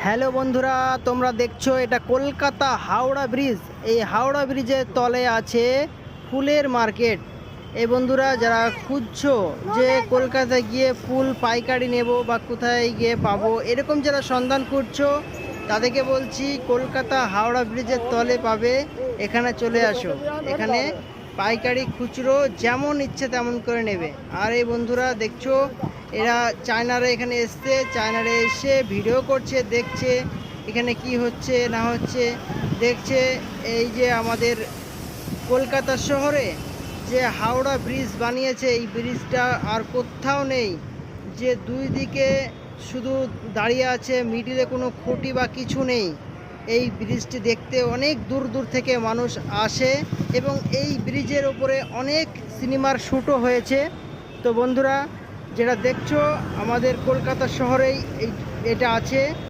Hello বন্ধুরা, তোমরা দেখছো এটা কলকাতা হাওড়া ব্রিজ। এই হাওড়া ব্রিজের তলে আছে ফুলের মার্কেট। এই বন্ধুরা, যারা খুঁজছো যে কলকাতায় গিয়ে ফুল পাইকারি নেব বা কোথায় গিয়ে পাবো, এরকম যারা সন্ধান করছো তাদেরকে বলছি কলকাতা হাওড়া ব্রিজের তলে পাবে। এখানে চলে আসো, এখানে পাইকারি খুচরো যেমন ইচ্ছে তেমন করে নেবে। আর এই বন্ধুরা দেখছো, এরা চায়নারা এখানে এসছে, চায়নারা এসে ভিডিও করছে, দেখছে এখানে কি হচ্ছে না হচ্ছে, দেখছে এই যে আমাদের কলকাতা শহরে যে হাওড়া ব্রিজ বানিয়েছে, এই ব্রিজটা আর কোথাও নেই। যে দুই দিকে শুধু দাঁড়িয়ে আছে, মিডিলে কোনো খুঁটি বা কিছু নেই। এই ব্রিজটি দেখতে অনেক দূর দূর থেকে মানুষ আসে এবং এই ব্রিজের ওপরে অনেক সিনেমার শ্যুটও হয়েছে। তো বন্ধুরা, যেটা দেখছো আমাদের কলকাতা শহরেই এটা আছে।